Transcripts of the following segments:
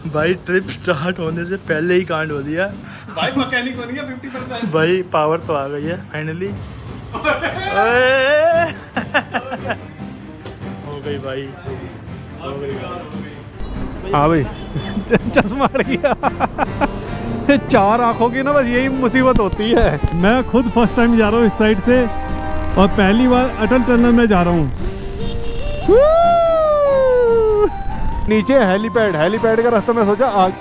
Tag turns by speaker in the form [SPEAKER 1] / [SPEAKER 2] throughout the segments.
[SPEAKER 1] भाई trip start होने से पहले ही कांड हो दिया
[SPEAKER 2] भाई मैकेनिक हो गया 50%।
[SPEAKER 1] भाई पावर तो आ गई है फाइनली। हो गई भाई, हो गई।
[SPEAKER 3] हाँ भाई चश्मा हट गया। 4 आंखों की ना बस यही मुसीबत होती है। मैं खुद फर्स्ट टाइम जा रहा हूँ इस साइड से और पहली बार अटल टनल में जा रहा हूँ। नीचे हेलीपैड का रास्ता मैं सोचा आग।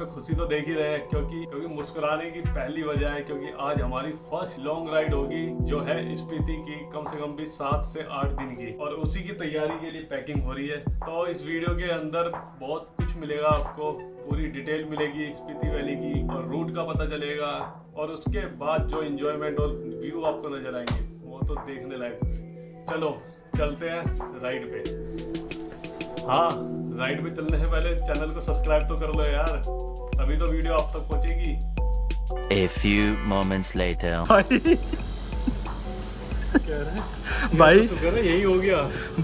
[SPEAKER 3] खुशी तो देख ही रहे हैं क्योंकि मुस्कुराने की पहली वजह है क्योंकि आज हमारी फर्स्ट लॉन्ग राइड होगी जो है स्पीति की, कम से कम भी 7 से 8 दिन की, और उसी की तैयारी के लिए पैकिंग हो रही है। तो इस वीडियो के अंदर बहुत कुछ मिलेगा आपको, पूरी डिटेल मिलेगी स्पीति वैली की और रूट का पता चलेगा, और उसके बाद जो एंजॉयमेंट और व्यू आपको नजर आएंगे वो तो देखने लायक। चलो चलते हैं राइड पे। हाँ, राइड पे चलने से पहले चैनल को सब्सक्राइब तो कर लो यार, तभी तो वीडियो आप तक पहुंचेगी।
[SPEAKER 4] A few moments later.
[SPEAKER 1] भाई
[SPEAKER 3] यही हो गया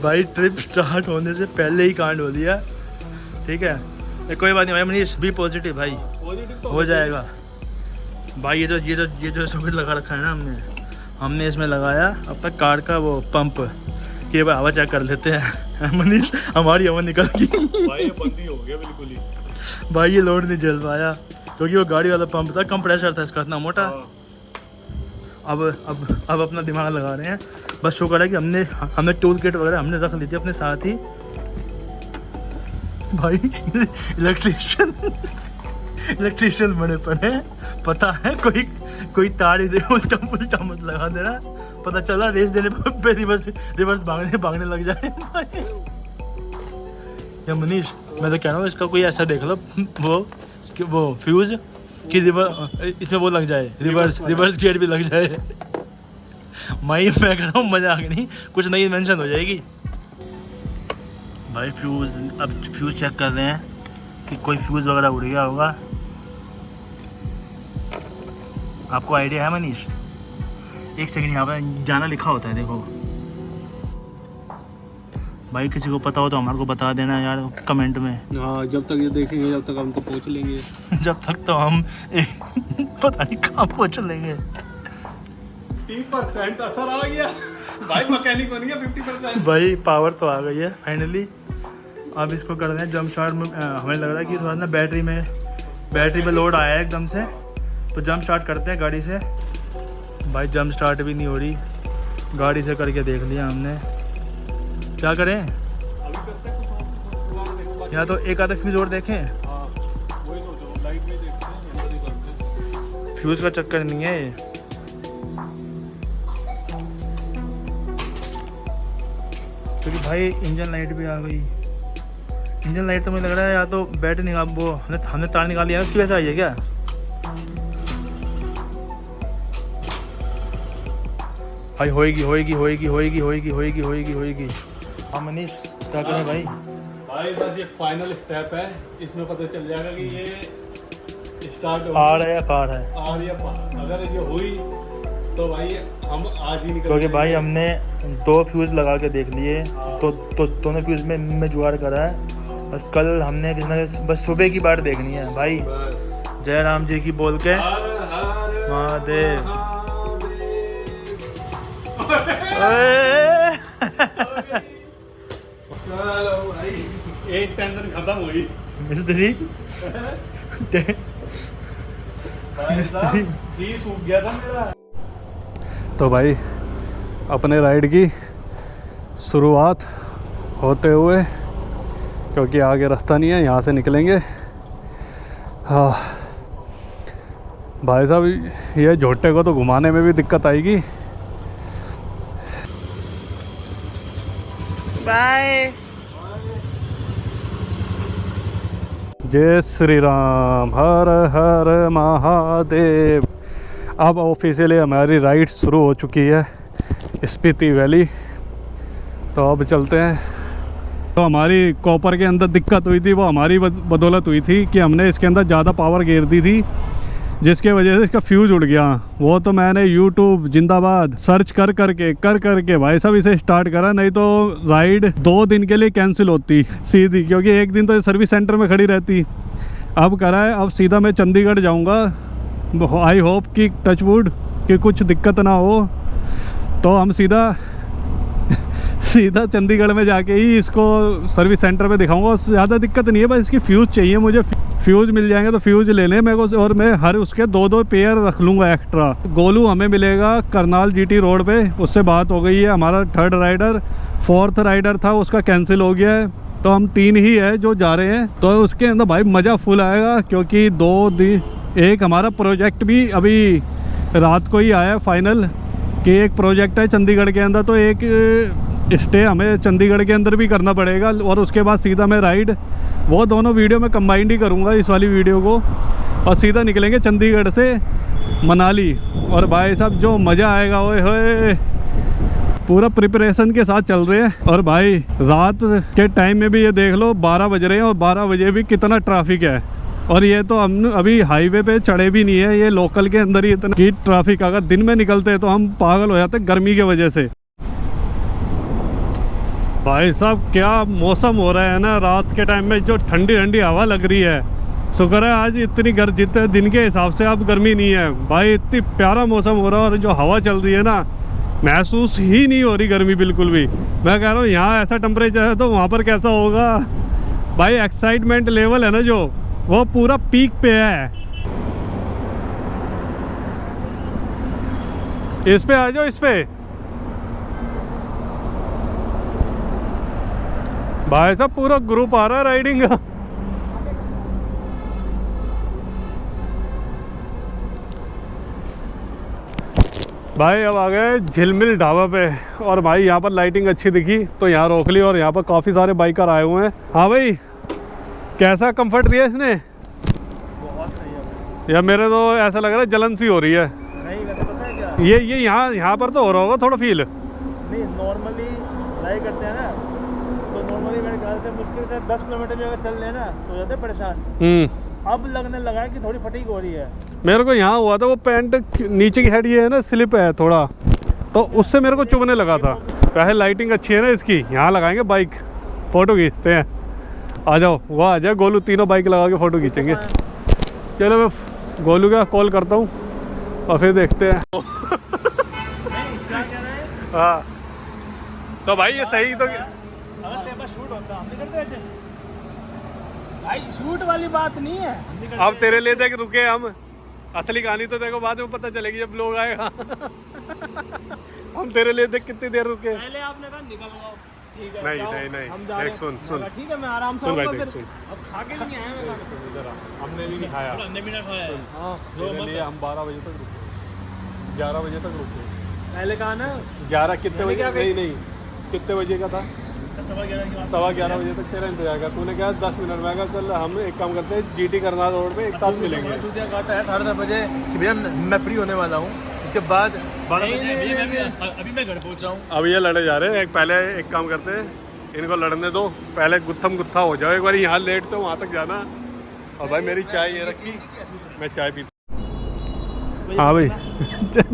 [SPEAKER 1] भाई ट्रिप स्टार्ट होने से पहले ही कांड हो दिया। ठीक है, कोई बात नहीं भाई मनीष, बी पॉजिटिव भाई,
[SPEAKER 3] तो
[SPEAKER 1] हो जाएगा भाई। ये जो सॉकेट लगा रखा है ना हमने इसमें लगाया अपना कार का वो पंप कि भाई हवा चेक कर लेते हैं। मनीष हमारी हवा निकल गई
[SPEAKER 3] भाई, ये बंदी हो गया बिल्कुल ही।
[SPEAKER 1] भाई ये लोड नहीं झेल पाया क्योंकि वो गाड़ी वाला पंप था, कम प्रेशर था इसका, इतना मोटा। अब अपना दिमाग लगा रहे हैं। बस शुक्र है कि हमने टूल किट वगैरह हमने रख ली थी अपने साथ ही। भाई इलेक्ट्रिशियन बने पड़े, पता है कोई तार ही उल्टा मत लगा देना, पता चला रेस देने पे रिवर्स भागने लग जाए। या मनीष मैं तो कह रहा हूँ इसका कोई ऐसा देख लो वो फ्यूज कि इसमें वो लग जाए, रिवर्स गियर भी लग जाए। मैं कह रहा हूँ मजा आ गई, नहीं कुछ नई इन्वेंशन हो जाएगी। भाई अब फ्यूज चेक कर रहे हैं कि कोई फ्यूज वगैरह उड़ गया होगा। आपको आइडिया है मनीष? एक सेकंड, यहाँ पर जाना लिखा होता है देखो भाई, किसी को पता हो तो हमारे को बता देना यार कमेंट में।
[SPEAKER 3] हाँ, जब तक ये देखेंगे जब तक हम तो पहुँच लेंगे।
[SPEAKER 1] जब तक तो हम पता नहीं कहाँ पहुँच लेंगे।
[SPEAKER 3] 50% असर आ गया भाई, मैकेनिक बन गया 50%।
[SPEAKER 1] भाई पावर तो आ गई है फाइनली। अब इसको कर रहे हैं जंप स्टार्ट में। हमें लग रहा है कि थोड़ा ना बैटरी में लोड आया है एकदम से, तो जंप स्टार्ट करते हैं गाड़ी से। भाई जंप स्टार्ट भी नहीं हो रही, गाड़ी से करके देख लिया हमने, क्या करें? या तो एक आधा फ्यूज और देखें। फ्यूज का चक्कर नहीं है ये, क्योंकि भाई इंजन लाइट भी आ गई। इंजन लाइट तो मुझे लग रहा है या तो बैटरी निकाल, वो हमने तार निकाल लिया उसकी वजह से आई है क्या? भाई होएगी। हाँ मनीष क्या करें भाई?
[SPEAKER 3] भाई बस ये फाइनल स्टेप है, इसमें पता चल जाएगा कि ये स्टार्ट
[SPEAKER 1] आ रहा है या पार है।
[SPEAKER 3] अगर ये हुई तो भाई हम आज ही निकल,
[SPEAKER 1] क्योंकि भाई हमने 2 फ्यूज लगा के देख लिए, तो दोनों फ्यूज में जुगाड़ करा है। बस कल हमने बस सुबह की बात देखनी है भाई। जय राम जी की बोल के महादेव।
[SPEAKER 3] चलो भाई, एक टेंशन खत्म हुई।
[SPEAKER 1] मिस्त्री
[SPEAKER 3] सूख गया था मेरा। तो भाई अपने राइड की शुरुआत होते हुए, क्योंकि आगे रास्ता नहीं है, यहाँ से निकलेंगे। हाँ भाई साहब, ये झोटे को तो घुमाने में भी दिक्कत आएगी।
[SPEAKER 5] बाय।
[SPEAKER 3] जय श्री राम, हर हर महादेव। अब ऑफिशियली हमारी राइड शुरू हो चुकी है। स्पीति वैली। तो अब चलते हैं। तो हमारी कॉपर के अंदर दिक्कत हुई थी, वो हमारी बदौलत हुई थी कि हमने इसके अंदर ज़्यादा पावर घेर दी थी, जिसके वजह से इसका फ्यूज़ उड़ गया। वो तो मैंने यूट्यूब जिंदाबाद सर्च कर करके भाई साहब इसे स्टार्ट करा, नहीं तो राइड 2 दिन के लिए कैंसिल होती सीधी, क्योंकि एक दिन तो सर्विस सेंटर में खड़ी रहती। अब करा है, अब सीधा मैं चंडीगढ़ जाऊंगा। आई होप कि टच वुड कि कुछ दिक्कत ना हो, तो हम सीधा चंडीगढ़ में जाके ही इसको सर्विस सेंटर में दिखाऊंगा। ज़्यादा दिक्कत नहीं है, बस इसकी फ्यूज़ चाहिए मुझे। फ्यूज़ मिल जाएंगे तो फ्यूज़ ले लें मेरे को, और मैं हर उसके 2 पेयर रख लूँगा एक्स्ट्रा। गोलू हमें मिलेगा करनाल जीटी रोड पे, उससे बात हो गई है। हमारा 3rd राइडर, 4th राइडर था उसका कैंसिल हो गया है, तो हम 3 ही है जो जा रहे हैं। तो उसके अंदर भाई मज़ा फुल आएगा, क्योंकि 2 दिन एक हमारा प्रोजेक्ट भी अभी रात को ही आया फाइनल कि एक प्रोजेक्ट है चंडीगढ़ के अंदर, तो एक स्टे हमें चंडीगढ़ के अंदर भी करना पड़ेगा, और उसके बाद सीधा मैं राइड, वो दोनों वीडियो में कंबाइंड ही करूँगा इस वाली वीडियो को, और सीधा निकलेंगे चंडीगढ़ से मनाली। और भाई साहब जो मज़ा आएगा, ओए होए, पूरा प्रिपरेशन के साथ चल रहे हैं। और भाई रात के टाइम में भी ये देख लो 12 बज रहे हैं, और 12 बजे भी कितना ट्रैफिक है। और ये तो हम अभी हाईवे पे चढ़े भी नहीं है, ये लोकल के अंदर ही इतना की ट्रैफिक। अगर दिन में निकलते तो हम पागल हो जाते गर्मी की वजह से। भाई साहब क्या मौसम हो रहा है ना, रात के टाइम में जो ठंडी ठंडी हवा लग रही है। शुक्र है आज इतनी जितने दिन के हिसाब से अब गर्मी नहीं है भाई, इतनी प्यारा मौसम हो रहा है। और जो हवा चल रही है ना, महसूस ही नहीं हो रही गर्मी बिल्कुल भी। मैं कह रहा हूँ यहाँ ऐसा टेम्परेचर है तो वहाँ पर कैसा होगा भाई। एक्साइटमेंट लेवल है ना जो, वो पूरा पीक पे है। इस पे आ जाओ, इस पे भाई साहब पूरा ग्रुप आ रहा है राइडिंग का। भाई अब आ गए झिलमिल ढाबा पे, और भाई यहाँ पर लाइटिंग अच्छी दिखी तो यहाँ रोक ली, और यहाँ पर काफ़ी सारे बाइकर आए हुए हैं। हाँ भाई, कैसा कंफर्ट दिया इसने?
[SPEAKER 1] बहुत सही है
[SPEAKER 3] यार मेरे तो ऐसा लग रहा है जलन सी हो रही है।
[SPEAKER 1] नहीं, वैसे पता है क्या,
[SPEAKER 3] ये यहाँ पर तो हो रहा होगा थोड़ा फील।
[SPEAKER 1] नहीं नॉर्मली ड्राइव करते हैं ना, तो नॉर्मली मेरे ख्याल से मुश्किल से 10 किलोमीटर भी अगर चल रहे ना तो जाते परेशान। अब लगने लगा है कि थोड़ी फटीग हो रही है। मेरे को यहाँ हुआ था, वो पैंट नीचे की साइड ये है ना स्लिप है थोड़ा, तो उससे मेरे को चुभने लगा था। वैसे लाइटिंग अच्छी है ना इसकी, यहाँ लगाएंगे बाइक, फ़ोटो खींचते हैं। आ जाओ, वह आ जाए गोलू, तीनों बाइक लगा के फ़ोटो खींचेंगे। चलो मैं गोलू का कॉल करता हूँ और फिर देखते हैं। हाँ तो भाई ये सही तो शूट होता हम नहीं करते भाई, शूट वाली बात नहीं है।
[SPEAKER 3] अब तेरे लिए देख रुके हम, असली कहानी तो देखो बाद में पता चलेगी जब लोग आएगा। हम तेरे लिए देख कितनी देर रुके।
[SPEAKER 1] पहले आपने कहा निकल आओ, ठीक है
[SPEAKER 3] नहीं एक सुन
[SPEAKER 1] ठीक है मैं आराम से
[SPEAKER 3] सुन भाई,
[SPEAKER 1] आऊंगा,
[SPEAKER 3] सुन
[SPEAKER 1] अब खा के नहीं आया मैं।
[SPEAKER 3] हमने भी नहीं खाया,
[SPEAKER 1] हमने भी ना खाया। हां
[SPEAKER 3] तेरे लिए हम 12 बजे तक रुके, 11 बजे तक रुके।
[SPEAKER 1] पहले कहा ना
[SPEAKER 3] 11 कितने बजे? नहीं कितने बजे का था? 11:15 बजे तक तेरा इंतजार कर। तूने कहा 10 मिनट में। कहा चल हम एक काम करते हैं, जीटी करनाल रोड पे एक साथ मिलेंगे।
[SPEAKER 1] तुझे कहा है 10:30 बजे कि भैया मैं फ्री होने वाला हूँ, उसके बाद 12 बजे अभी मैं घर पहुँचा हूँ।
[SPEAKER 3] अब ये लड़े जा रहे हैं। पहले एक काम करते हैं, इनको लड़ने दो, पहले गुत्थम गुत्था हो जाओ एक बार। यहाँ लेट तो वहाँ तक जाना। और भाई मेरी चाय ये रखी, मैं चाय पी। हाँ भाई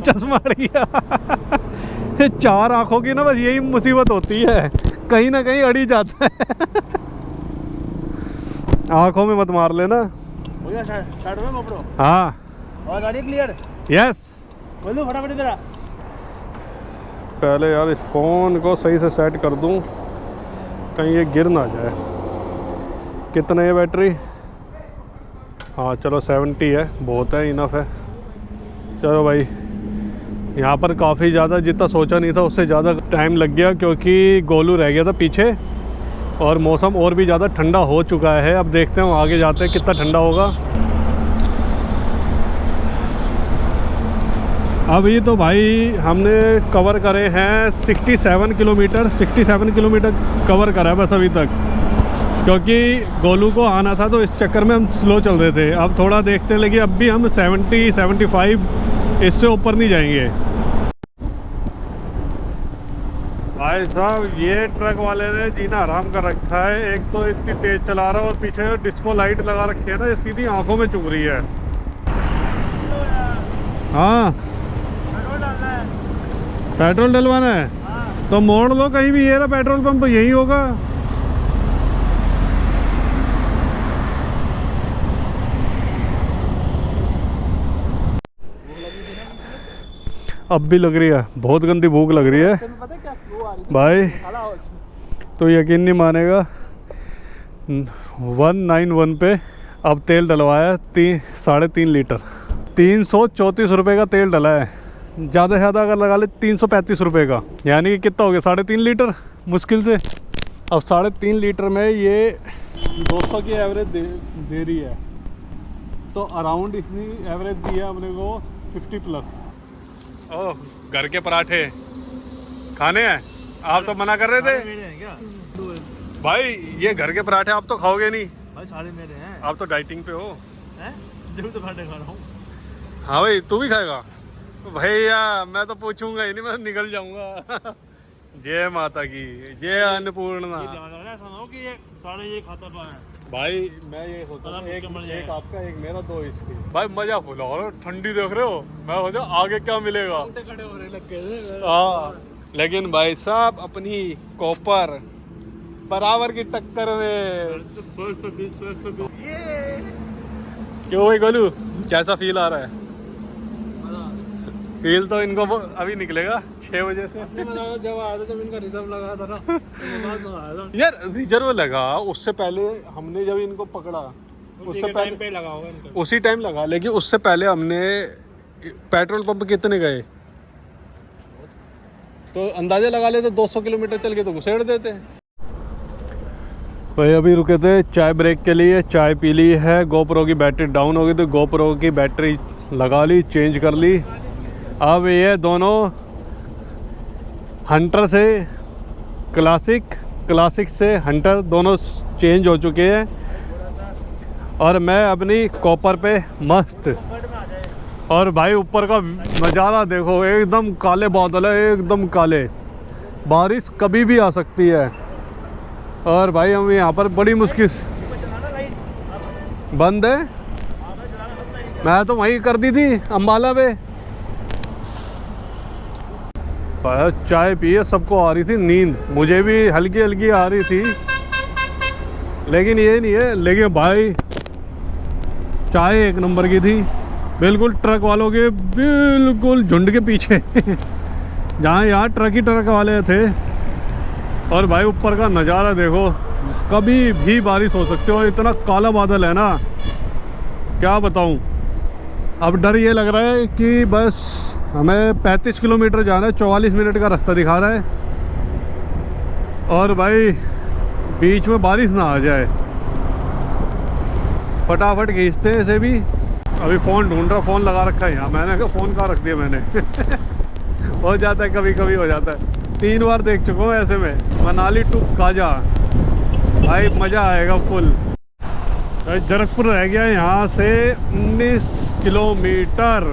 [SPEAKER 3] चश्मा अड़ गया। 4 आँखों की ना बस यही मुसीबत होती है, कहीं ना कहीं अड़ी जाता है। आँखों में मत मार लेना। हाँ
[SPEAKER 1] और गाड़ी क्लियर।
[SPEAKER 3] यस
[SPEAKER 1] बोलो फटाफट इधर आ।
[SPEAKER 3] पहले यार इस फ़ोन को सही से सेट कर दूं, कहीं ये गिर ना जाए। कितना है बैटरी? हाँ चलो 70 है, बहुत है, इनफ है। चलो भाई, यहाँ पर काफ़ी ज़्यादा, जितना सोचा नहीं था उससे ज़्यादा टाइम लग गया, क्योंकि गोलू रह गया था पीछे और मौसम और भी ज़्यादा ठंडा हो चुका है। अब देखते हैं आगे जाते हैं कितना ठंडा होगा। अभी तो भाई हमने कवर करे हैं 67 किलोमीटर। 67 किलोमीटर कवर करा है बस अभी तक, क्योंकि गोलू को आना था तो इस चक्कर में हम स्लो चल रहे थे। अब थोड़ा देखते हैं, लेकिन अब भी हम 70 75 इससे ऊपर नहीं जाएंगे। भाई साहब ये ट्रक वाले ने जीना आराम कर रखा है। एक तो इतनी तेज चला रहा है और पीछे डिस्को लाइट लगा रखी है ना, सीधी आंखों में चुभ रही है। हाँ पेट्रोल डलवाना है तो मोड़ लो कहीं भी, ये ना पेट्रोल पंप यही होगा। अब भी लग रही है, बहुत गंदी भूख लग रही है भाई, तो यकीन नहीं मानेगा 191 पे अब तेल डलवाया 3.5 लीटर, 334 रुपये का तेल डला है। ज़्यादा से ज़्यादा अगर लगा ले 335 रुपये का, यानी कि कितना हो गया 3.5 लीटर मुश्किल से। अब 3.5 लीटर में ये 200 की एवरेज दे रही है, तो अराउंड इतनी एवरेज दी है अपने को 50+। ओह घर के पराठे खाने हैं, आप तो मना कर रहे थे
[SPEAKER 1] मेरे हैं क्या?
[SPEAKER 3] भाई। ये घर के पराठे आप तो खाओगे नहीं
[SPEAKER 1] भाई सारे मेरे हैं।
[SPEAKER 3] आप तो डाइटिंग पे हो।
[SPEAKER 1] हैं? जब तो पराठे खा रहा हूँ।
[SPEAKER 3] हाँ भाई तू भी खाएगा भैया? मैं तो पूछूंगा ही नहीं, मैं निकल जाऊंगा। जय माता की, जय अन्नपूर्णा।
[SPEAKER 1] ऐसा ना हो कि ये सारे ये खाता पाए।
[SPEAKER 3] भाई मैं ये सोचा
[SPEAKER 1] सारा
[SPEAKER 3] एक
[SPEAKER 1] मिल जाएगा।
[SPEAKER 3] आपका एक मेरा 2 इसके। भाई मजा फुला और ठंडी देख रहे हो, मैं सोचा आगे क्या मिलेगा।
[SPEAKER 1] खड़े हो रहे लग गए।
[SPEAKER 3] हाँ लेकिन भाई साहब अपनी कॉपर बराबर की टक्कर में।
[SPEAKER 1] 100
[SPEAKER 3] क्यों भाई गोलू, कैसा फील आ रहा है? फील तो इनको अभी निकलेगा 6 बजे से।
[SPEAKER 1] जब आया था, जब इनका रिजर्व लगा था ना, बाद में आया था।
[SPEAKER 3] यार रिजर्व लगा उससे पहले हमने जब इनको पकड़ा उससे पहले
[SPEAKER 1] पे लगा होगा इनका।
[SPEAKER 3] उसी टाइम लगा, लेकिन उससे पहले हमने पेट्रोल पंप कितने गए तो अंदाजा लगा लेते 200 किलोमीटर चल के तो घुसेड़ देते। भाई अभी रुके थे चाय ब्रेक के लिए, चाय पी ली है। गोप्रो की बैटरी डाउन हो गई तो गोप्रो की बैटरी लगा ली, चेंज कर ली। अब ये दोनों हंटर से क्लासिक से हंटर दोनों चेंज हो चुके हैं, और मैं अपनी कॉपर पे मस्त। और भाई ऊपर का नज़ारा देखो, एकदम काले बादल है, एकदम काले, बारिश कभी भी आ सकती है। और भाई हम यहाँ पर बड़ी मुश्किल बंद है, मैं तो वहीं कर दी थी अम्बाला पे। चाय पिए, सबको आ रही थी नींद, मुझे भी हल्की हल्की आ रही थी, लेकिन ये नहीं है। लेकिन भाई चाय एक नंबर की थी, बिल्कुल ट्रक वालों के बिल्कुल झुंड के पीछे जहाँ यहाँ ट्रक ही ट्रक वाले थे। और भाई ऊपर का नज़ारा देखो, कभी भी बारिश हो सकती है, इतना काला बादल है ना, क्या बताऊँ। अब डर ये लग रहा है कि बस हमें 35 किलोमीटर जाना है, 44 मिनट का रास्ता दिखा रहा है, और भाई बीच में बारिश ना आ जाए। फटाफट खींचते हैं इसे भी। अभी फ़ोन ढूंढ रहा, फ़ोन लगा रखा है यहाँ, मैंने कहा फ़ोन कहाँ रख दिया मैंने। हो जाता है, कभी कभी हो जाता है। 3 बार देख चुका हूँ ऐसे में। मनाली टू काजा, भाई मज़ा आएगा फुल। जरकपुर रह गया यहाँ से 19 किलोमीटर,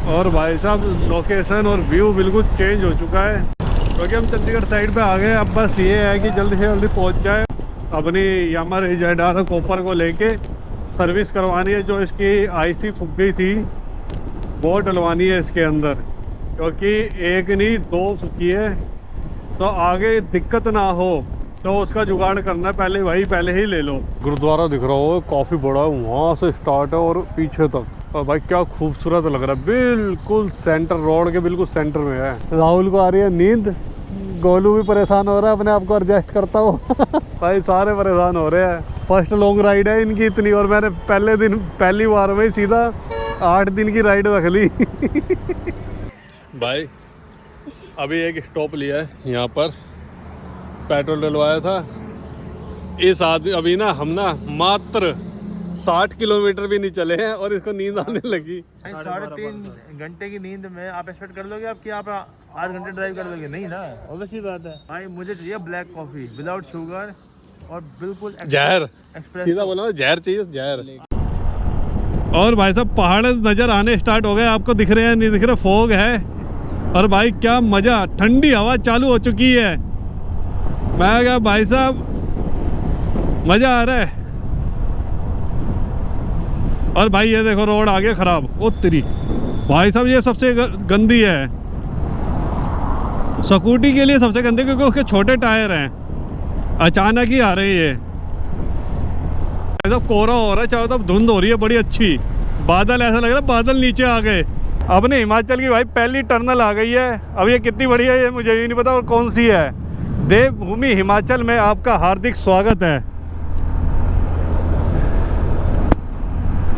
[SPEAKER 3] और भाई साहब लोकेशन और व्यू बिल्कुल चेंज हो चुका है, क्योंकि हम चंडीगढ़ साइड पे आ गए। अब बस ये है कि जल्दी से जल्दी पहुँच जाए, अपनी यामा जेडार कॉपर को लेके सर्विस करवानी है। जो इसकी आईसी फूक गई थी वो डलवानी है इसके अंदर, क्योंकि एक नहीं 2 फूकी है, तो आगे दिक्कत ना हो तो उसका जुगाड़ करना है। पहले भाई पहले ही ले लो। गुरुद्वारा दिख रहा हो, काफ़ी बड़ा है, वहाँ से स्टार्ट है और पीछे तक। और भाई क्या खूबसूरत लग रहा है, बिल्कुल सेंटर रोड के बिल्कुल सेंटर में है। राहुल को आ रही है नींद, गोलू भी परेशान हो रहा है, अपने आप को एडजस्ट करता हो। भाई सारे परेशान हो रहे हैं, फर्स्ट लॉन्ग राइड है इनकी इतनी, और मैंने पहली बार में सीधा 8 दिन की राइड रख ली। भाई अभी एक स्टॉप लिया है यहाँ पर, पेट्रोल डलवाया था इस आदमी। अभी ना हम ना मात्र 60 किलोमीटर भी नहीं चले हैं और इसको नींद आने लगी।
[SPEAKER 1] 3.5 घंटे की नींद में आप एक्सपेक्ट कर लोगे आप कि आप 8 घंटे ड्राइव कर लोगे? नहीं ना, ऑब्वियस सी बात है। भाई मुझे चाहिए ब्लैक कॉफी विदाउट शुगर और बिल्कुल
[SPEAKER 3] जहर, सीधा बोला ना, जहर चाहिए, जहर। और भाई साहब पहाड़ नज़र आने स्टार्ट हो गए, आपको दिख रहे हैं नहीं दिख रहे, फॉग है। और भाई क्या मज़ा, ठंडी हवा चालू हो चुकी है, मैं क्या भाई साहब मज़ा आ रहा है। और भाई ये देखो रोड आ गया ख़राब। ओ तेरी भाई साहब ये सबसे गंदी है स्कूटी के लिए, सबसे गंदी, क्योंकि उसके छोटे टायर हैं, अचानक ही आ रहे हैं। ये सब कोहरा हो रहा है, चारों तरफ धुंध हो रही है बड़ी अच्छी, बादल ऐसा लग रहा है बादल नीचे आ गए। अपने हिमाचल की भाई पहली टर्नल आ गई है। अब ये कितनी बड़ी है ये मुझे ही नहीं पता और कौन सी है। देवभूमि हिमाचल में आपका हार्दिक स्वागत है।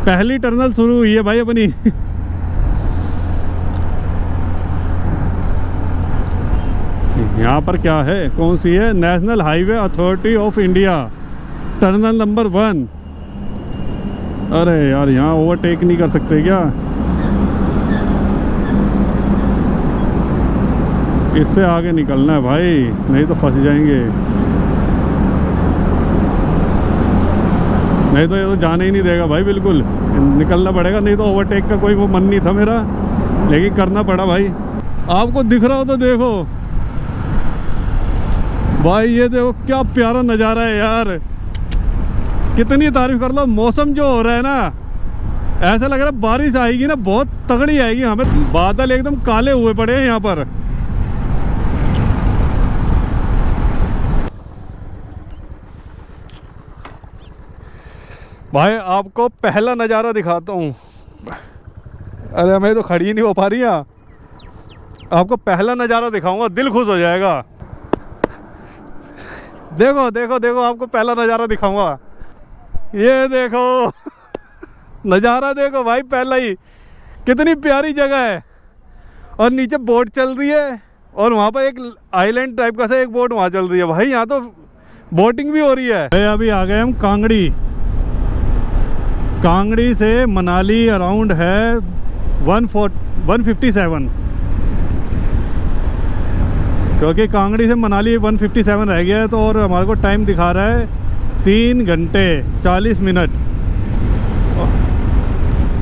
[SPEAKER 3] पहली टर्नल शुरू हुई है भाई अपनी। यहाँ पर क्या है, कौन सी है? National Highway Authority of India, tunnel number 1। अरे यार यहाँ ओवरटेक नहीं कर सकते क्या? इससे आगे निकलना है भाई, नहीं तो फंस जाएंगे। नहीं तो ये तो जाने ही नहीं देगा भाई, बिल्कुल निकलना पड़ेगा। नहीं तो ओवरटेक का कोई वो मन नहीं था मेरा, लेकिन करना पड़ा भाई। आपको दिख रहा हो तो देखो भाई, ये देखो क्या प्यारा नज़ारा है यार। कितनी तारीफ कर लो। मौसम जो हो रहा है ना, ऐसा लग रहा है बारिश आएगी ना, बहुत तगड़ी आएगी। हमें बादल एकदम काले हुए पड़े हैं यहाँ पर। भाई आपको पहला नज़ारा दिखाता हूँ। अरे मैं तो खड़ी नहीं हो पा रही यहाँ। आपको पहला नज़ारा दिखाऊंगा, दिल खुश हो जाएगा। देखो देखो देखो, आपको पहला नज़ारा दिखाऊंगा। ये देखो नज़ारा देखो भाई, पहला ही। कितनी प्यारी जगह है। और नीचे बोट चल रही है, और वहाँ पर एक आइलैंड टाइप का सा एक बोट वहाँ चल रही है भाई। यहाँ तो बोटिंग भी हो रही है। अभी आ गए हम कांगड़ी। कांगड़ी से मनाली अराउंड है 157, क्योंकि कांगड़ी से मनाली 157 रह गया है। तो और हमारे को टाइम दिखा रहा है 3 घंटे 40 मिनट।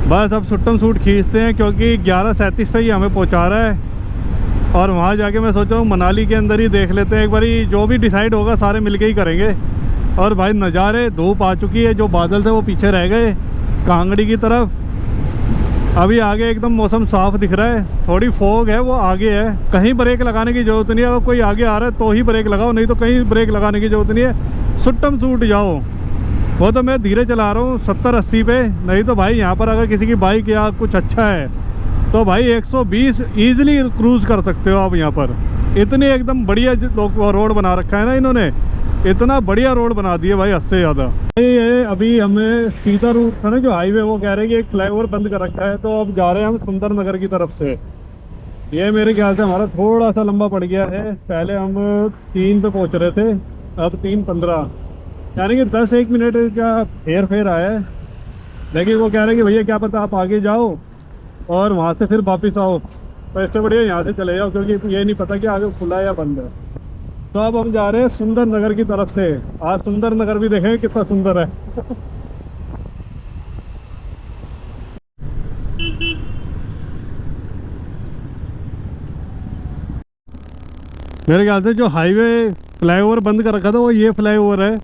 [SPEAKER 3] बस अब सुट्टम सूट खींचते हैं, क्योंकि 11:37 पे ही हमें पहुंचा रहा है। और वहाँ जाके मैं सोचा हूँ मनाली के अंदर ही देख लेते हैं एक बारी। जो भी डिसाइड होगा सारे मिलके ही करेंगे। और भाई नज़ारे, धूप आ चुकी है, जो बादल थे वो पीछे रह गए कांगड़ी की तरफ। अभी आगे एकदम मौसम साफ दिख रहा है, थोड़ी फॉग है वो आगे है। कहीं ब्रेक लगाने की ज़रूरत नहीं है। अगर कोई आगे आ रहा है तो ही ब्रेक लगाओ, नहीं तो कहीं ब्रेक लगाने की ज़रूरत नहीं है। सुट्टम सूट जाओ। वो तो मैं धीरे चला रहा हूँ 70-80 पे। नहीं तो भाई यहाँ पर अगर किसी की बाइक या कुछ अच्छा है तो भाई 120 ईजिली क्रूज़ कर सकते हो आप यहाँ पर। इतनी एकदम बढ़िया रोड बना रखा है ना इन्होंने, इतना बढ़िया रोड बना दिया भाई, हद से ज़्यादा। ये अभी हमें सीधा रूट था ना जो हाईवे, वो कह रहे हैं कि एक फ्लाईओवर बंद कर रखा है। तो अब जा रहे हैं हम सुंदर नगर की तरफ से। ये मेरे ख्याल से हमारा थोड़ा सा लंबा पड़ गया है। पहले हम 3 पे पहुंच रहे थे, अब 3:15, यानी कि 10-1 मिनट का हेर फेर आया है। लेकिन वो कह रहे हैं कि भैया क्या पता आप आगे जाओ और वहाँ से फिर वापस आओ, तो इससे बढ़िया यहाँ से चले जाओ, क्योंकि ये नहीं पता कि आगे खुला है या बंद है। तो अब हम जा रहे हैं सुंदर नगर की तरफ से। आज सुंदर नगर भी देखेंगे कितना सुंदर है। मेरे ख्याल से जो हाईवे फ्लाईओवर बंद कर रखा था वो ये फ्लाईओवर है,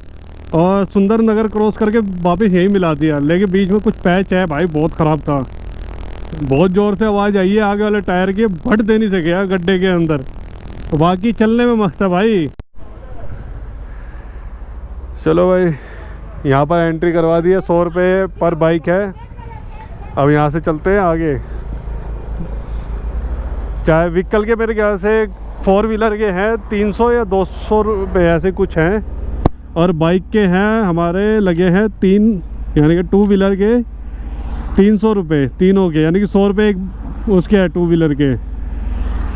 [SPEAKER 3] और सुंदर नगर क्रॉस करके वापस यहीं मिला दिया। लेकिन बीच में कुछ पैच है भाई, बहुत ख़राब था। बहुत ज़ोर से आवाज़ आई है आगे वाले टायर की, भट देने से गया गड्ढे के अंदर। तो बाकी चलने में मस्त है भाई। चलो भाई, यहाँ पर एंट्री करवा दी है, 100 रुपये पर बाइक है। अब यहाँ से चलते हैं आगे। चाहे व्हीकल के मेरे ख्याल से 4 व्हीलर के हैं 300 या 200 रुपये ऐसे कुछ हैं, और बाइक के हैं हमारे लगे हैं 3, यानी कि 2 व्हीलर के 300 रुपये तीनों के, यानी कि 100 रुपये एक उसके है 2 व्हीलर के।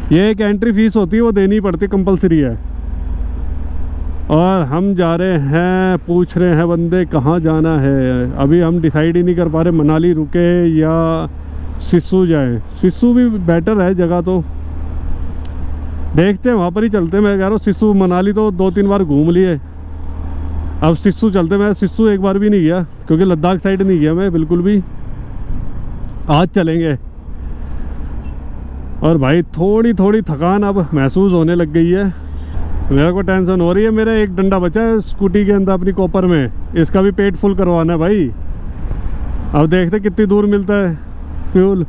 [SPEAKER 3] ये एक एंट्री फीस होती है, वो देनी पड़ती, कंपलसरी है। और हम जा रहे हैं, पूछ रहे हैं बंदे कहाँ जाना है। अभी हम डिसाइड ही नहीं कर पा रहे, मनाली रुके या सिस्सू जाए। सिस्सू भी बेटर है जगह, तो देखते हैं वहाँ पर ही चलते हैं। मैं कह रहा हूँ सिस्सू, मनाली तो 2-3 बार घूम लिए, अब सिस्सू चलते। मैं सिस्सू एक बार भी नहीं गया, क्योंकि लद्दाख साइड नहीं गया मैं बिल्कुल भी। आज चलेंगे। और भाई थोड़ी थोड़ी थकान अब महसूस होने लग गई है। मेरे को टेंशन हो रही है, मेरा एक डंडा बचा है स्कूटी के अंदर अपनी कॉपर में, इसका भी पेट फुल करवाना है भाई। अब देखते कितनी दूर मिलता है फ्यूल।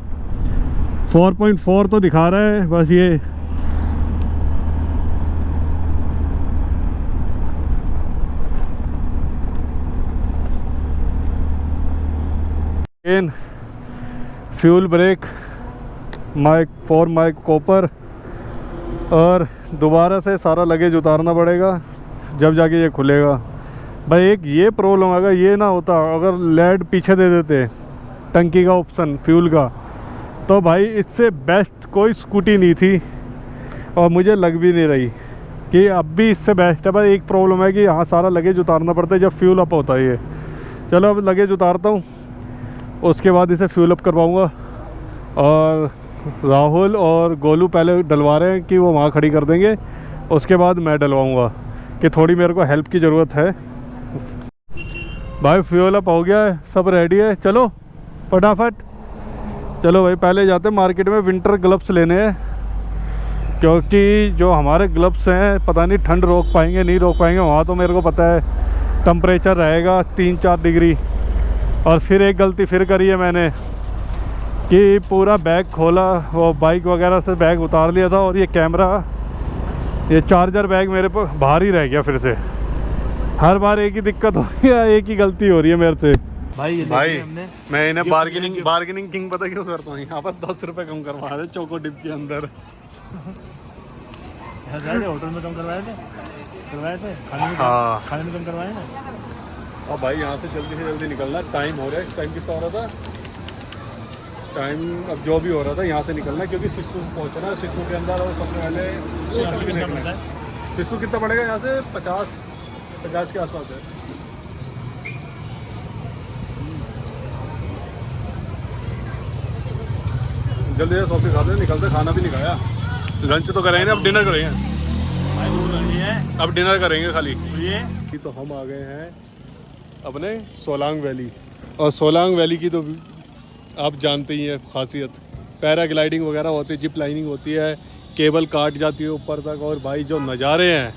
[SPEAKER 3] 4.4 तो दिखा रहा है बस ये। Fuel break mic for mic copper, और दोबारा से सारा लगेज उतारना पड़ेगा जब जाके ये खुलेगा। भाई एक ये प्रॉब्लम आएगा, ये ना होता अगर लेड पीछे दे देते टंकी का ऑप्शन फ्यूल का, तो भाई इससे बेस्ट कोई स्कूटी नहीं थी, और मुझे लग भी नहीं रही कि अब भी इससे बेस्ट है। भाई एक प्रॉब्लम है कि यहाँ सारा लगेज उतारना पड़ता है जब फ्यूल अप होता है ये। चलो अब लगेज उतारता हूँ, उसके बाद इसे फ्यूल अप करवाऊँगा। और राहुल और गोलू पहले डलवा रहे हैं कि वो वहाँ खड़ी कर देंगे, उसके बाद मैं डलवाऊँगा कि थोड़ी मेरे को हेल्प की ज़रूरत है। भाई फ्यूल अप हो गया है, सब रेडी है, चलो फटाफट चलो भाई। पहले जाते हैं मार्केट में, विंटर ग्लव्स लेने हैं, क्योंकि जो हमारे ग्लव्स हैं पता नहीं ठंड रोक पाएंगे नहीं रोक पाएंगे। वहाँ तो मेरे को पता है टेम्परेचर रहेगा 3-4 डिग्री। और फिर एक गलती फिर करी है मैंने कि पूरा बैग खोला, वो बाइक वगैरह से बैग उतार लिया था, और ये कैमरा, ये चार्जर बैग मेरे पर बाहर ही रह गया। फिर से हर बार एक ही दिक्कत हो रही है, एक ही गलती हो रही है मेरे से।
[SPEAKER 1] भाई
[SPEAKER 3] मैं इन्हें बार्गेनिंग किंग पता क्यों करता हूँ, यहाँ पर 10 रुपये कम करवा रहे चोको डिप के अंदर।
[SPEAKER 1] होटल में कम करवाए थे
[SPEAKER 3] हाँ
[SPEAKER 1] खाने में कम करवाए ना।
[SPEAKER 3] अब भाई यहाँ से जल्दी निकलना, टाइम हो रहा है। टाइम कितना हो रहा था, टाइम अब जो भी हो रहा था यहाँ से निकलना, क्योंकि सिस्सू पहुँचना है। सिस्सू के अंदर और सबसे पहले सिस्सू कितना पड़ेगा यहाँ से, 50 के आसपास है। जल्दी से सॉफ्ट खाते हैं, निकलते। खाना भी नहीं खाया, लंच तो करेंगे, अब डिनर करेंगे। अब डिनर करेंगे खाली। ये तो हम आ गए हैं अपने सोलांग वैली, और सोलांग वैली की तो आप जानते ही हैं खासियत, पैराग्लाइडिंग वगैरह होती है, जिप लाइनिंग होती है, केबल काट जाती है ऊपर तक। और भाई जो नज़ारे हैं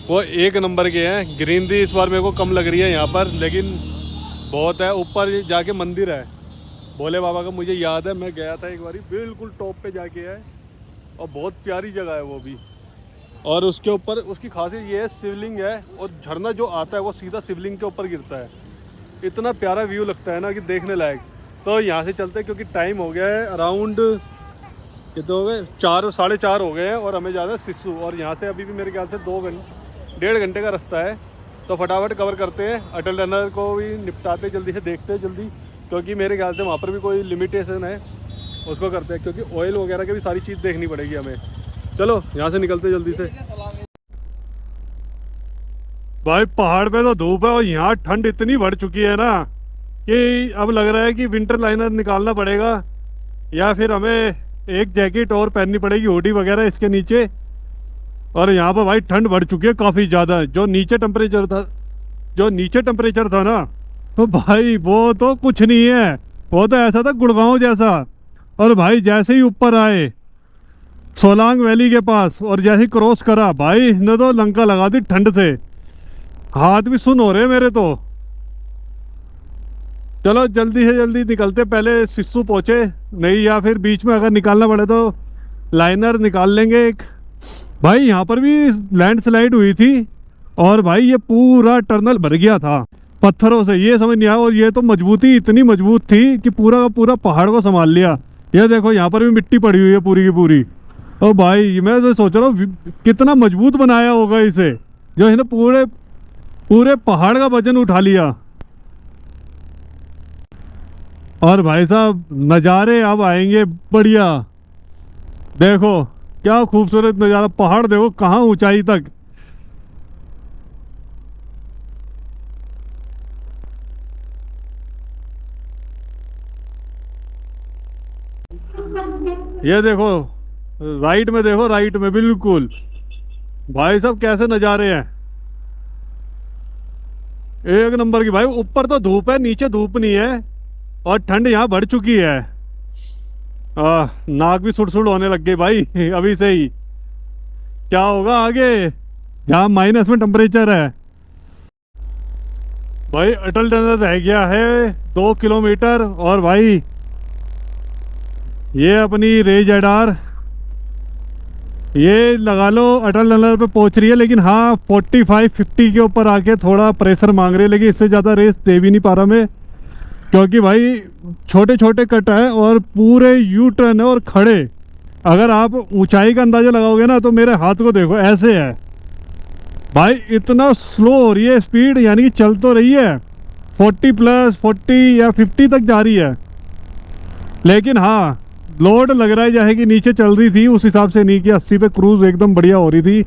[SPEAKER 3] वो एक नंबर के हैं। ग्रीनरी इस बार मेरे को कम लग रही है यहाँ पर, लेकिन बहुत है। ऊपर जाके मंदिर है भोले बाबा का, मुझे याद है मैं गया था एक बारी, बिल्कुल टॉप पे जाके है, और बहुत प्यारी जगह है वो भी। और उसके ऊपर उसकी खासियत ये है, शिवलिंग है, और झरना जो आता है वो सीधा शिवलिंग के ऊपर गिरता है। इतना प्यारा व्यू लगता है ना कि देखने लायक। तो यहाँ से चलते हैं, क्योंकि टाइम हो गया है अराउंड कितने हो गए, 4-4:30 हो गए हैं, और हमें जाना है सिस्सू। और यहाँ से अभी भी मेरे ख्याल से 1.5 घंटे का रास्ता है। तो फटाफट कवर करते हैं, अटल टनल को भी निपटाते जल्दी से, देखते हैं जल्दी, क्योंकि मेरे ख्याल से वहाँ पर भी कोई लिमिटेशन है, उसको करते हैं, क्योंकि ऑयल वगैरह की भी सारी चीज़ देखनी पड़ेगी हमें। चलो यहाँ से निकलते जल्दी से। भाई पहाड़ पे तो धूप है, और यहाँ ठंड इतनी बढ़ चुकी है ना कि अब लग रहा है कि विंटर लाइनर निकालना पड़ेगा, या फिर हमें एक जैकेट और पहननी पड़ेगी, हुडी वगैरह इसके नीचे। और यहाँ पर भाई ठंड बढ़ चुकी है काफ़ी ज़्यादा। जो नीचे टेम्परेचर था ना, तो भाई वो तो कुछ नहीं है, वो तो ऐसा था गुड़गांव जैसा। और भाई जैसे ही ऊपर आए सोलांग वैली के पास, और जैसे ही क्रॉस करा, भाई ने तो लंका लगा दी ठंड से, हाथ भी सुन हो रहे मेरे तो। चलो जल्दी से जल्दी निकलते, पहले सिस्सू पहुँचे, नहीं या फिर बीच में अगर निकालना पड़े तो लाइनर निकाल लेंगे एक। भाई यहाँ पर भी लैंडस्लाइड हुई थी, और भाई ये पूरा टनल भर गया था पत्थरों से, ये समझ नहीं आया। और ये तो मजबूती इतनी मजबूत थी कि पूरा का पूरा पहाड़ को संभाल लिया। ये देखो यहाँ पर भी मिट्टी पड़ी हुई है पूरी की पूरी। और भाई मैं तो सोच रहा हूँ कितना मजबूत बनाया होगा इसे, जो है ना पूरे पहाड़ का वजन उठा लिया। और भाई साहब नज़ारे अब आएंगे बढ़िया, देखो क्या खूबसूरत नज़ारा, पहाड़ देखो कहाँ ऊंचाई तक। ये देखो राइट में, देखो राइट में बिल्कुल भाई साहब कैसे नज़ारे हैं, एक नंबर की। भाई ऊपर तो धूप है, नीचे धूप नहीं है, और ठंड यहाँ बढ़ चुकी है। नाक भी सुड़ सुड़ होने लग गई भाई अभी से ही,
[SPEAKER 5] क्या होगा आगे जहाँ माइनस में टेम्परेचर है। भाई अटल टनल रह गया है 2 किलोमीटर और भाई ये अपनी रेज एडार ये लगा लो अटल टनल पे पहुंच रही है, लेकिन हाँ 45-50 के ऊपर आके थोड़ा प्रेशर मांग रही है, लेकिन इससे ज़्यादा रेस दे भी नहीं पा रहा मैं, क्योंकि भाई छोटे छोटे कट है और पूरे यू टर्न है और खड़े। अगर आप ऊंचाई का अंदाज़ा लगाओगे ना तो मेरे हाथ को देखो ऐसे है भाई, इतना स्लो हो रही है स्पीड, यानी कि चल तो रही है 40+ या 50 तक जा रही है, लेकिन हाँ लोड लग रहा है जैसे कि नीचे चल रही थी उस हिसाब से नहीं कि 80 पे क्रूज एकदम बढ़िया हो रही थी।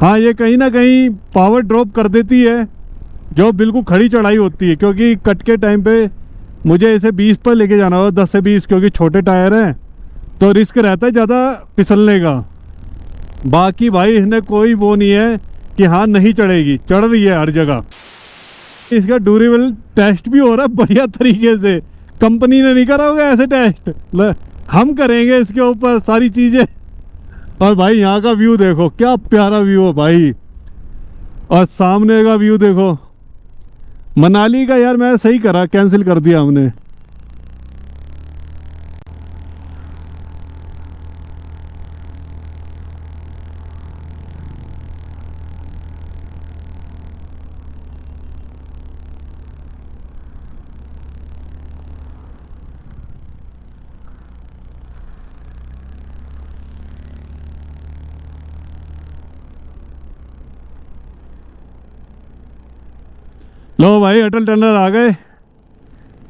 [SPEAKER 5] हाँ ये कहीं ना कहीं पावर ड्रॉप कर देती है जो बिल्कुल खड़ी चढ़ाई होती है, क्योंकि कट के टाइम पे मुझे इसे 20 पर लेके जाना होगा, 10 से 20, क्योंकि छोटे टायर हैं तो रिस्क रहता है ज़्यादा फिसलने का। बाकी भाई इसने कोई वो नहीं है कि हाँ नहीं चढ़ेगी, चढ़ रही है हर जगह। इसका ड्यूरेबल टेस्ट भी हो रहा है बढ़िया तरीके से, कंपनी ने नहीं करा होगा ऐसे टेस्ट, हम करेंगे इसके ऊपर सारी चीज़ें। और भाई यहाँ का व्यू देखो क्या प्यारा व्यू है भाई, और सामने का व्यू देखो। मनाली का यार मैं सही करा, कैंसिल कर दिया हमने। लो भाई अटल टनल आ गए,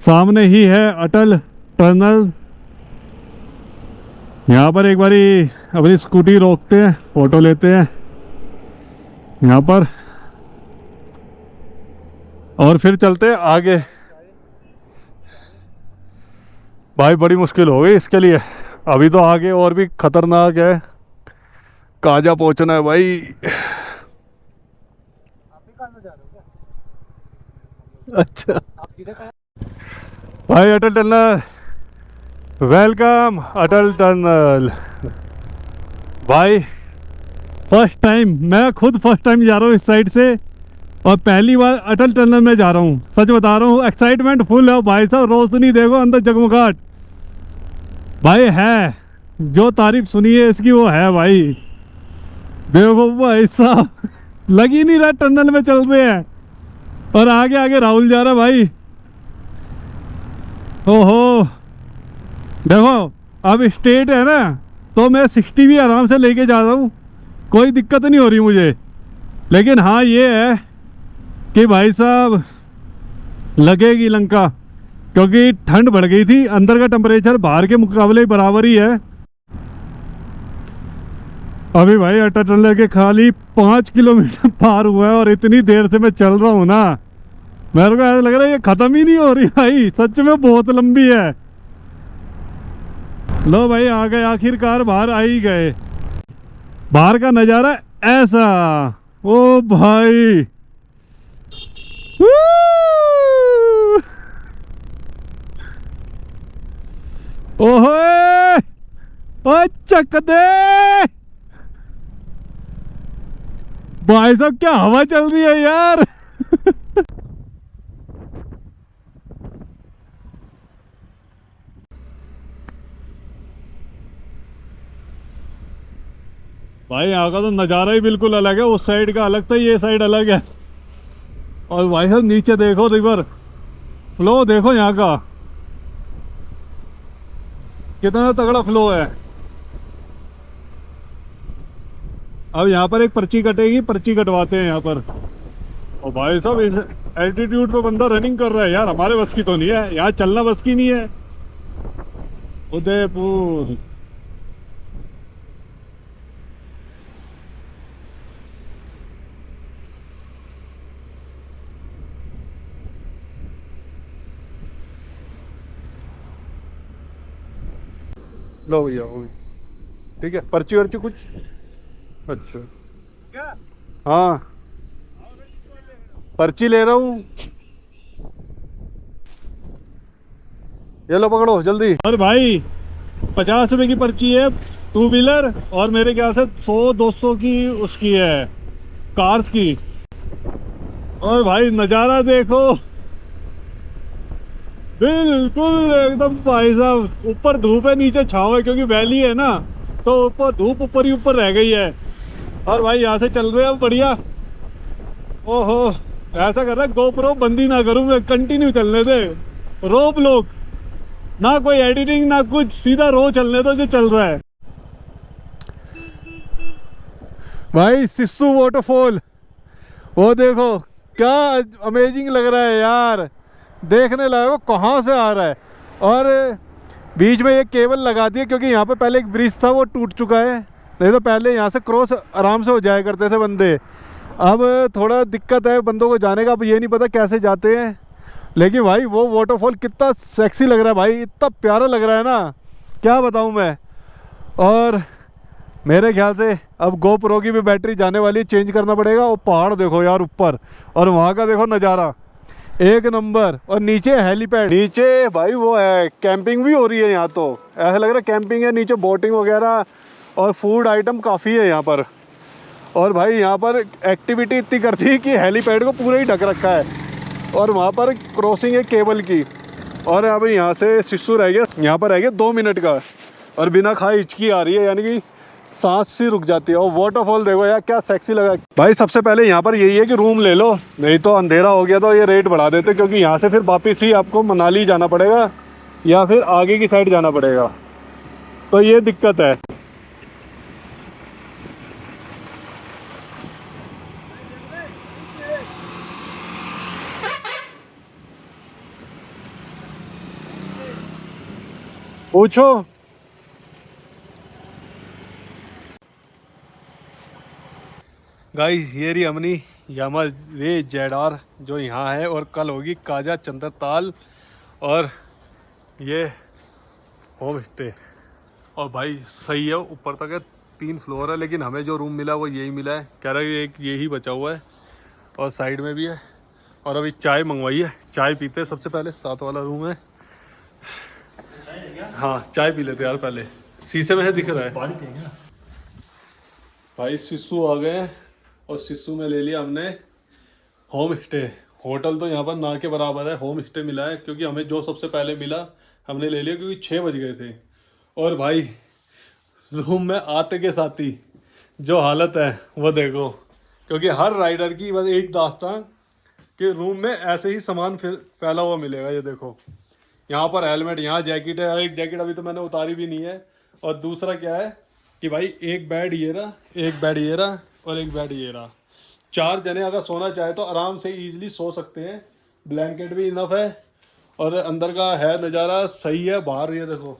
[SPEAKER 5] सामने ही है अटल टनल। यहाँ पर एक बारी अपनी स्कूटी रोकते हैं, फोटो लेते हैं यहाँ पर और फिर चलते हैं आगे। भाई बड़ी मुश्किल हो गई इसके लिए, अभी तो आगे और भी खतरनाक है, काजा पहुँचना है भाई। अच्छा भाई अटल टनल, वेलकम अटल टनल। भाई फर्स्ट टाइम, मैं खुद फर्स्ट टाइम जा रहा हूँ इस साइड से और पहली बार अटल टनल में जा रहा हूँ, सच बता रहा हूँ। एक्साइटमेंट फुल है भाई साहब, रोशनी देखो अंदर जगमगाहट भाई है, जो तारीफ सुनी है इसकी वो है भाई। देखो भाई साहब लग ही नहीं रहा टनल में चल रहे हैं, और आगे आगे राहुल जा रहा भाई। ओहो देखो अब स्ट्रेट है ना तो मैं 60 भी आराम से लेके जा रहा हूँ, कोई दिक्कत नहीं हो रही मुझे। लेकिन हाँ ये है कि भाई साहब लगेगी लंका, क्योंकि ठंड बढ़ गई थी, अंदर का टेम्परेचर बाहर के मुकाबले बराबर ही है। अभी भाई अटल टनल के खाली 5 किलोमीटर पार हुआ है और इतनी देर से मैं चल रहा हूँ ना, मेरे को ऐसा लग रहा है ये ख़त्म ही नहीं हो रही भाई, सच में बहुत लंबी है। लो भाई आ गए आखिरकार, बाहर आ ही गए। बाहर का नज़ारा ऐसा, ओ भाई ओहे ओ चक दे भाई साहब, क्या हवा चल रही है यार। भाई यहाँ का तो नज़ारा ही बिल्कुल अलग है, उस साइड का अलग था, ये साइड अलग है। और भाई साहब नीचे देखो रिवर फ्लो, देखो यहाँ का कितना तगड़ा फ्लो है। अब यहाँ पर एक पर्ची कटेगी, पर्ची कटवाते हैं यहाँ पर। और भाई साहब इस एल्टीट्यूड पे बंदा रनिंग कर रहा है यार, हमारे बस की तो नहीं है, यहाँ चलना बस की नहीं है। उदयपुर लो भैया ठीक है, पर्ची वर्ची कुछ अच्छा क्या? हाँ पर्ची ले रहा हूँ, ये लो पकड़ो जल्दी। और भाई 50 रुपए की पर्ची है, टू व्हीलर और मेरे ख्याल से 100-200 की उसकी है कार्स की। और भाई नज़ारा देखो, बिल्कुल एकदम भाई साहब। ऊपर धूप है, नीचे छाँव है, क्योंकि वैली है ना, तो ऊपर धूप ऊपर ही ऊपर रह गई है। और भाई यहाँ से चल रहे हैं बढ़िया। ओहो, ऐसा कर रहा है गोप्रो बंदी ना करूँ मैं, कंटिन्यू चलने दे, रोप लोग ना, कोई एडिटिंग ना कुछ, सीधा रो चलने दो जो चल रहा है। भाई सिस्सू वाटरफॉल, वो देखो क्या अमेजिंग लग रहा है यार, देखने लायक। वो कहाँ से आ रहा है, और बीच में ये केबल लगा दी है, क्योंकि यहाँ पे पहले एक ब्रिज था वो टूट चुका है, नहीं तो पहले यहाँ से क्रॉस आराम से हो जाया करते थे बंदे। अब थोड़ा दिक्कत है बंदों को जाने का, अब ये नहीं पता कैसे जाते हैं। लेकिन भाई वो वाटरफॉल कितना सेक्सी लग रहा है भाई, इतना प्यारा लग रहा है ना, क्या बताऊँ मैं। और मेरे ख्याल से अब गोप्रो की भी बैटरी जाने वाली है, चेंज करना पड़ेगा। और पहाड़ देखो यार ऊपर, और वहाँ का देखो नज़ारा एक नंबर। और नीचे हेलीपैड, नीचे भाई वो है, कैंपिंग भी हो रही है यहाँ, तो ऐसा लग रहा है कैंपिंग है नीचे, बोटिंग वगैरह और फूड आइटम काफ़ी है यहाँ पर। और भाई यहाँ पर एक्टिविटी इतनी करती है कि हेलीपैड को पूरा ही ढक रखा है। और वहाँ पर क्रॉसिंग है केबल की। और अब यहाँ से सिस्सू रह गया, यहाँ पर रह गया 2 मिनट का, और बिना खाए हिचकी आ रही है, यानी कि सांस सी रुक जाती है। और वाटरफॉल देखो यार क्या सेक्सी लगा भाई। सबसे पहले यहाँ पर यही है कि रूम ले लो, नहीं तो अंधेरा हो गया तो ये रेट बढ़ा देते, क्योंकि यहाँ से फिर वापस ही आपको मनाली जाना पड़ेगा या फिर आगे की साइड जाना पड़ेगा, तो ये दिक्कत है। पूछो। गाइस ये रही हमनी यामा रे जेडार जो यहाँ है, और कल होगी काजा चंद्रताल, और ये होम स्टे। और भाई सही है, ऊपर तक है, 3 फ्लोर है, लेकिन हमें जो रूम मिला वो यही मिला है। कह रहा है एक यही बचा हुआ है, और साइड में भी है। और अभी चाय मंगवाई है, चाय पीते हैं सबसे पहले, 7 वाला रूम है। हाँ चाय पी लेते यार पहले, शीशे में है दिख रहा है।
[SPEAKER 1] पानी पियेंगे ना
[SPEAKER 3] भाई सिस्सू आ गए, और सिस्सू में ले लिया हमने होम स्टे। होटल तो यहाँ पर ना के बराबर है, होम स्टे मिला है, क्योंकि हमें जो सबसे पहले मिला हमने ले लिया, क्योंकि 6 बज गए थे। और भाई रूम में आते के साथ ही जो हालत है वो देखो, क्योंकि हर राइडर की बस एक दास्तान कि रूम में ऐसे ही सामान फैला हुआ मिलेगा। ये देखो यहाँ पर हेलमेट, यहाँ जैकेट है, एक जैकेट अभी तो मैंने उतारी भी नहीं है। और दूसरा क्या है कि भाई एक बेड ये रहा, एक बेड ये रहा, और एक बेड ये रहा। 4 जने अगर सोना चाहे तो आराम से इजीली सो सकते हैं, ब्लैंकेट भी इनफ है। और अंदर का है नज़ारा सही है। बाहर ये देखो,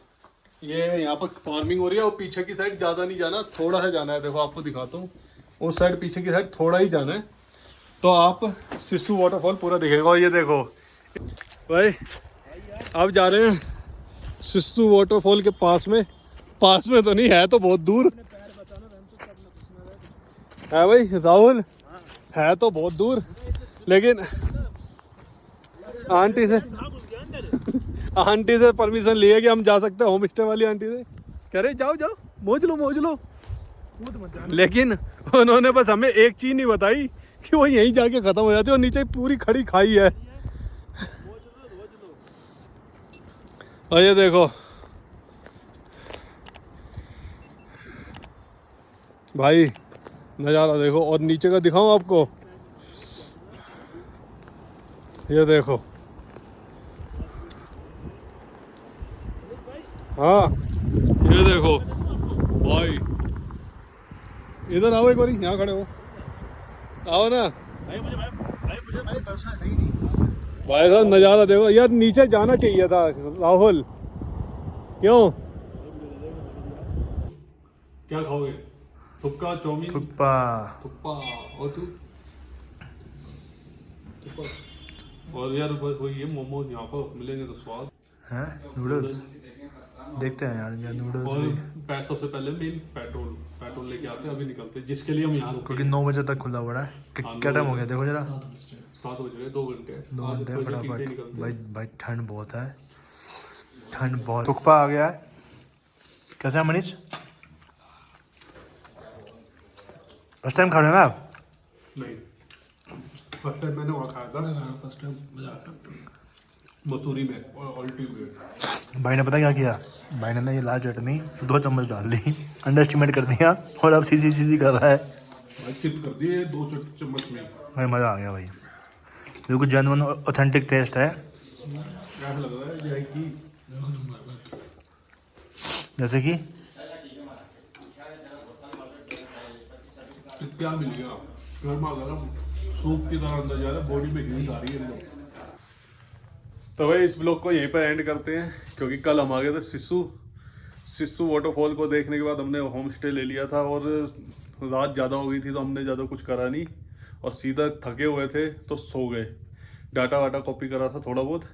[SPEAKER 3] ये यहाँ पर फार्मिंग हो रही है, और पीछे की साइड ज़्यादा नहीं जाना, थोड़ा सा जाना है। देखो आपको दिखाता हूँ, उस साइड पीछे की साइड थोड़ा ही जाना है, तो आप सिस्सू वाटरफॉल पूरा दिखेगा। और ये देखो भाई अब जा रहे हैं सिस्सू वाटरफॉल के पास में तो नहीं है, तो बहुत दूर है भाई राहुल, है तो बहुत दूर, लेकिन आंटी से परमिशन लिए कि हम जा सकते हैं। होम स्टे वाली आंटी से कह रहे जाओ जाओ मौज लो, लेकिन उन्होंने बस हमें एक चीज़ नहीं बताई कि वो यहीं जाके ख़त्म हो जाती है, और नीचे पूरी खड़ी खाई है। और ये देखो भाई नज़ारा देखो, और नीचे का दिखाऊं आपको, ये देखो। हाँ ये देखो भाई, इधर आओ एक बार, यहाँ खड़े हो, आओ ना भाई साहब, नज़ारा देखो यार। नीचे जाना चाहिए था राहुल, क्यों? क्या खाओगे? थुक्का, चाउमीन,
[SPEAKER 1] थुक्पा।
[SPEAKER 3] थुक्पा। और तू? थुक्पा। और यार वो ये मोमोज यहाँ पर मिलेंगे तो स्वाद
[SPEAKER 1] हैं, नूडल्स देखते हैं यार नूडल्स
[SPEAKER 3] और
[SPEAKER 1] भी।
[SPEAKER 3] सबसे पहले मेन पेट्रोल लेके आते हैं, अभी निकलते हैं, जिसके लिए हम यहाँ रुके।
[SPEAKER 1] क्योंकि 9 बजे तक खुला हुआ है। क्या टाइम हो गया देखो जरा,
[SPEAKER 3] 7 बज गए, 2 घंटे
[SPEAKER 1] 2 घंटे फटाफट।
[SPEAKER 3] निकलते
[SPEAKER 1] भाई भाई ठंड बहुत है, ठंड बहुत। थुक्पा आ गया है, कैसे है मनीष? फर्स्ट टाइम खा रहे हो ना आप?
[SPEAKER 2] नहीं, फर्स्ट टाइम मैंने वहाँ खाया था, फर्स्ट टाइम मजा आया मसूरी में और अल्टीमेट।
[SPEAKER 1] भाई ने पता क्या किया? भाई ने ना ये लाल चटनी 2 चम्मच डाल दी, अंडर एस्टिमेट कर दिया और अब सीसी कर रहा है।
[SPEAKER 2] भाई चिप कर दिए 2 चम्मच में।
[SPEAKER 1] भाई मज़ा आ गया भाई, बिल्कुल जेन्युइन ऑथेंटिक टेस्ट है।
[SPEAKER 2] ऐसा लग रहा है जैसे कि
[SPEAKER 1] जैसे कि
[SPEAKER 2] क्या मिल गया, गर्मा गर्म सूप की तरह अंदर जा रहा है, बॉडी में हीट आ रही है एकदम।
[SPEAKER 3] तो भाई इस ब्लॉग को यहीं पर एंड करते हैं, क्योंकि कल हम आ गए थे सिस्सू वाटरफॉल को देखने के बाद हमने होम स्टे ले लिया था और रात ज़्यादा हो गई थी तो हमने ज़्यादा कुछ करा नहीं और सीधा थके हुए थे तो सो गए। डाटा वाटा कॉपी करा था थोड़ा बहुत।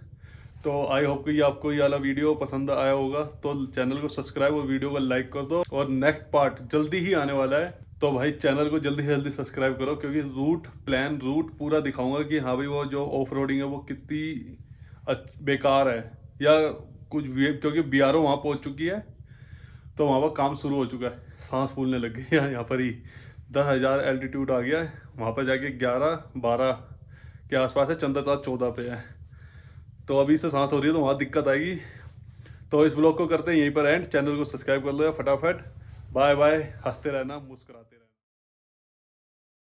[SPEAKER 3] तो आई होप कि आपको ये वाला वीडियो पसंद आया होगा, तो चैनल को सब्सक्राइब और वीडियो को लाइक कर दो। और नेक्स्ट पार्ट जल्दी ही आने वाला है, तो भाई चैनल को जल्दी से जल्दी सब्सक्राइब करो, क्योंकि रूट पूरा दिखाऊंगा कि हाँ भाई वो जो ऑफ रोडिंग है वो कितनी बेकार है या कुछ भी, क्योंकि BRO वहाँ पहुँच चुकी है तो वहाँ पर काम शुरू हो चुका है। सांस फूलने लग गई है, यहाँ पर ही 10,000 एल्टीट्यूड आ गया है, वहाँ पर जाके 11-12 के आसपास है, चंद्रताल 14 पे है। तो अभी से सांस हो रही है तो वहाँ दिक्कत आएगी। तो इस ब्लॉग को करते हैं यहीं पर एंड। चैनल को सब्सक्राइब कर लो फटाफट। बाय बाय, हंसते रहना, मुस्कुराते रहना।